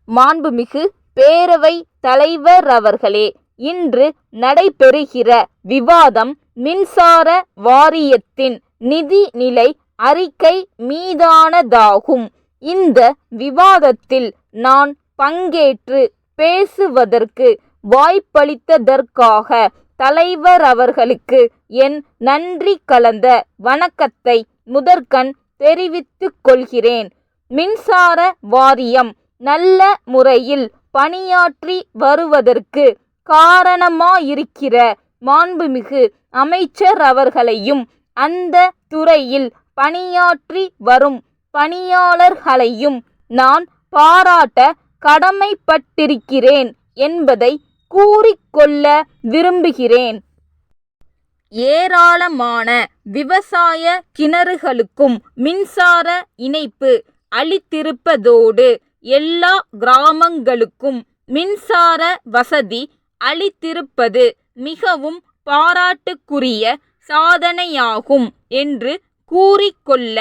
மாண்புமிகு பேரவை தலைவர் அவர்களே, இன்று நடைபெறுகிற விவாதம் மின்சார வாரியத்தின் நிதிநிலை அறிக்கை மீதானதாகும். இந்த விவாதத்தில் நான் பங்கேற்று பேசுவதற்கு வாய்ப்பளித்ததற்காக தலைவர் அவர்களுக்கு என் நன்றி கலந்த வணக்கத்தை முதற்கண் தெரிவித்துக் கொள்கிறேன். மின்சார வாரியம் நல்ல முறையில் பணியாற்றி வருவதற்கு காரணமாயிருக்கிற மாண்புமிகு அமைச்சர் அவர்களையும் அந்த துறையில் பணியாற்றி வரும் பணியாளர்களையும் நான் பாராட்ட கடமைப்பட்டிருக்கிறேன் என்பதை கூறிக்கொள்ள விரும்புகிறேன். ஏராளமான விவசாய கிணறுகளுக்கும் மின்சார இணைப்பு அளித்திருப்பதோடு எல்லா கிராமங்களுக்கும் மின்சார வசதி அளித்திருப்பது மிகவும் பாராட்டுக்குரிய சாதனையாகும் என்று கூறிக்கொள்ள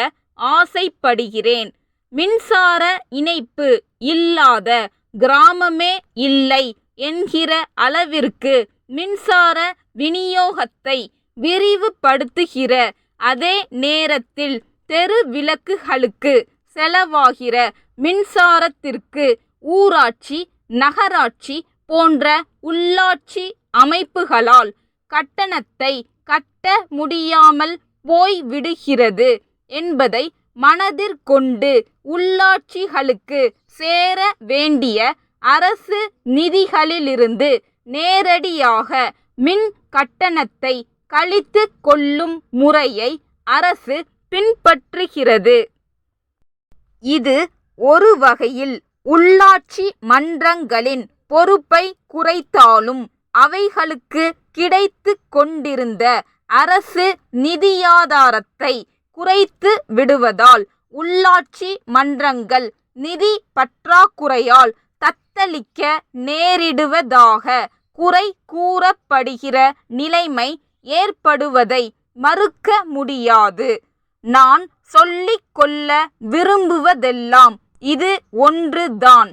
ஆசைப்படுகிறேன். மின்சார இணைப்பு இல்லாத கிராமமே இல்லை என்கிற அளவிற்கு மின்சார விநியோகத்தை விரிவுபடுத்துகிற அதே நேரத்தில் தெரு விளக்குகளுக்கு செலவாகிற மின்சாரத்திற்கு ஊராட்சி, நகராட்சி போன்ற உள்ளாட்சி அமைப்புகளால் கட்டணத்தை கட்ட முடியாமல் போய்விடுகிறது என்பதை மனதிற்கொண்டு உள்ளாட்சிகளுக்கு சேர வேண்டிய அரசு நிதிகளிலிருந்து நேரடியாக மின் கட்டணத்தை கழித்து கொள்ளும் முறையை அரசு பின்பற்றுகிறது. இது ஒரு வகையில் உள்ளாட்சி மன்றங்களின் பொறுப்பை குறைத்தாலும் அவைகளுக்கு கிடைத்து கொண்டிருந்த அரசு நிதியாதாரத்தை குறைத்து விடுவதால் உள்ளாட்சி மன்றங்கள் நிதி பற்றாக்குறையால் தத்தளிக்க நேரிடுவதாக குறை கூறப்படுகிற நிலைமை ஏற்படுவதை மறுக்க முடியாது. நான் சொல்லிக் கொள்ள விரும்புவதெல்லாம் இது ஒன்றுதான்.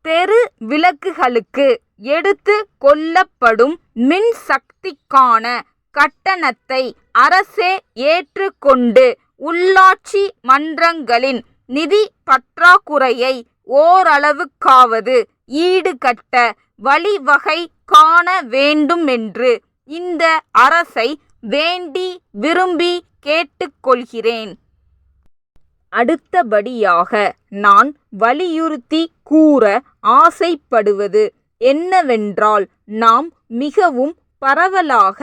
தெரு விளக்குகளுக்கு எடுத்து கொள்ளப்படும் மின் சக்திக்கான கட்டணத்தை அரசே ஏற்றுக்கொண்டு உள்ளாட்சி மன்றங்களின் நிதி பற்றாக்குறையை ஓரளவுக்காவது ஈடுகட்ட வழிவகை காண வேண்டுமென்று இந்த அரசை வேண்டி விரும்பி கேட்டுக்கொள்கிறேன். அடுத்தபடியாக நான் வலியுறுத்தி கூற ஆசைப்படுவது என்னவென்றால், நாம் மிகவும் பரவலாக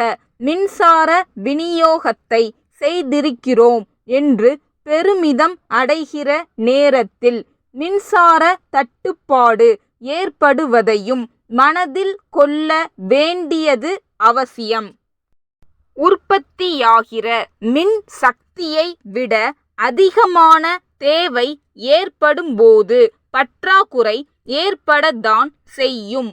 மின்சார விநியோகத்தை செய்திருக்கிறோம் என்று பெருமிதம் அடைகிற நேரத்தில் மின்சார தட்டுப்பாடு ஏற்படுவதையும் மனதில் கொள்ள வேண்டியது அவசியம். உற்பத்தியாகிற மின் சக்தியை விட அதிகமான தேவை ஏற்படும்போது பற்றாக்குறை ஏற்படத்தான் செய்யும்.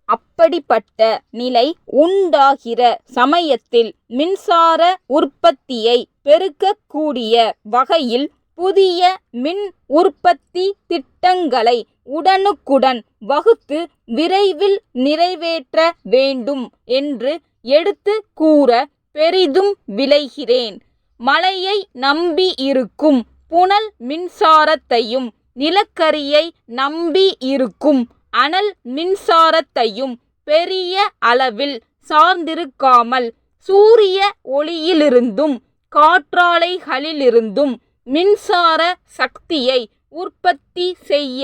அப்படிப்பட்ட நிலை உண்டாகிற சமயத்தில் மின்சார உற்பத்தியை பெருக்கக்கூடிய வகையில் புதிய மின் உற்பத்தி திட்டங்களை உடனுக்குடன் வகுத்து விரைவில் நிறைவேற்ற வேண்டும் என்று எடுத்து கூற பெரிதும் விளைகிறேன். மழையை நம்பி இருக்கும் புனல் மின்சாரத்தையும் நிலக்கரியை நம்பி இருக்கும் அனல் மின்சாரத்தையும் பெரிய அளவில் சார்ந்திருக்காமல் சூரிய ஒளியிலிருந்தும் காற்றாலைகளிலிருந்தும் மின்சார சக்தியை உற்பத்தி செய்ய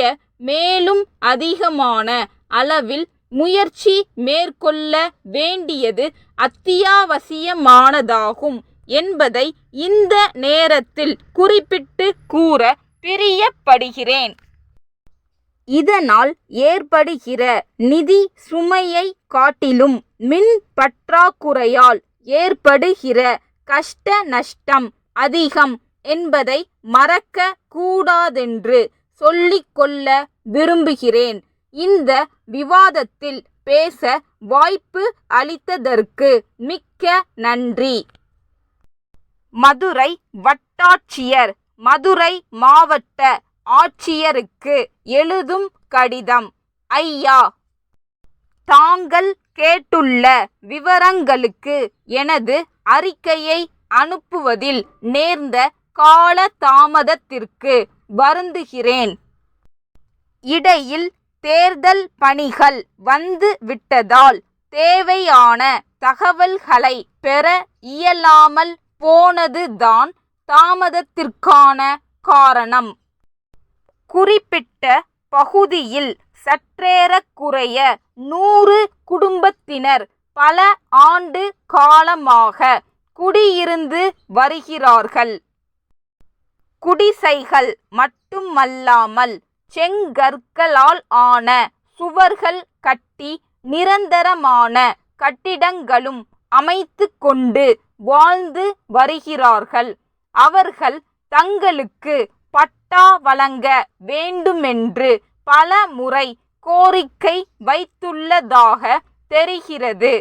மேலும் அதிகமான அளவில் முயற்சி மேற்கொள்ள வேண்டியது அத்தியாவசியமானதாகும் என்பதை இந்த நேரத்தில் குறிப்பிட்டு கூற பிரியப்படுகிறேன். இதனால் ஏற்படுகிற நிதி சுமையை காட்டிலும் மின் பற்றாக்குறையால் ஏற்படுகிற கஷ்ட நஷ்டம் அதிகம் என்பதை மறக்க கூடாதென்று சொல்லிக்கொள்ள விரும்புகிறேன். இந்த விவாதத்தில் பேச வாய்ப்பு அளித்ததற்கு மிக்க நன்றி. மதுரை வட்டாட்சியர், மதுரை மாவட்ட ஆட்சியருக்கு எழுதும் கடிதம். ஐயா, தாங்கள் கேட்டுள்ள விவரங்களுக்கு எனது அறிக்கையை அனுப்புவதில் நேர்ந்த கால தாமதத்திற்கு வருந்துகிறேன். இடையில் தேர்தல் பணிகள் வந்து விட்டதால் தேவையான தகவல்களை பெற இயலாமல் போனதுதான் தாமதத்திற்கான காரணம். குறிப்பிட்ட பகுதியில் சற்றேறக்குறைய 100 குடும்பத்தினர் பல ஆண்டு காலமாக குடியிருந்து வருகிறார்கள். குடிசைகள் மட்டுமல்லாமல் செங்கற்களால் ஆன சுவர்கள் கட்டி நிரந்தரமான கட்டிடங்களும் அமைத்து கொண்டு வாழ்ந்து வருகிறார்கள். அவர்கள் தங்களுக்கு பட்டா வழங்க வேண்டுமென்று பல முறை கோரிக்கை வைத்துள்ளதாக தெரிகிறது.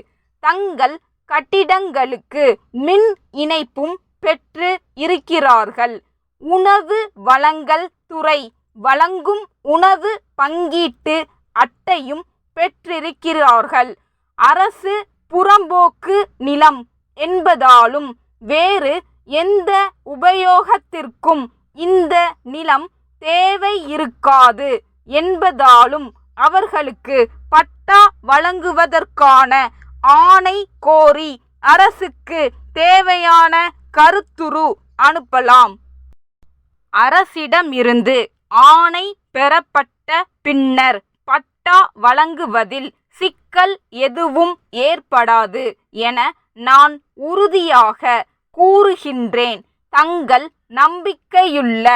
தங்கள் கட்டிடங்களுக்கு மின் இணைப்பும் பெற்று இருக்கிறார்கள். உணவு வழங்கல் துறை வழங்கும் உணவு பங்கீட்டு அட்டையும் பெற்றிருக்கிறார்கள். அரசு புறம்போக்கு நிலம் என்பதாலும் வேறு எந்த உபயோகத்திற்கும் இந்த நிலம் தேவை இருக்காது என்பதாலும் அவர்களுக்கு பட்டா வழங்குவதற்கான ஆணை கோரி அரசுக்கு தேவையான கருத்துரு அனுப்பலாம். அரசிடமிருந்து ஆணை பெறப்பட்ட பின்னர் பட்டா வழங்குவதில் சிக்கல் எதுவும் ஏற்படாது என நான் உறுதியாக கூறுகின்றேன். தங்கள் நம்பிக்கையுள்ள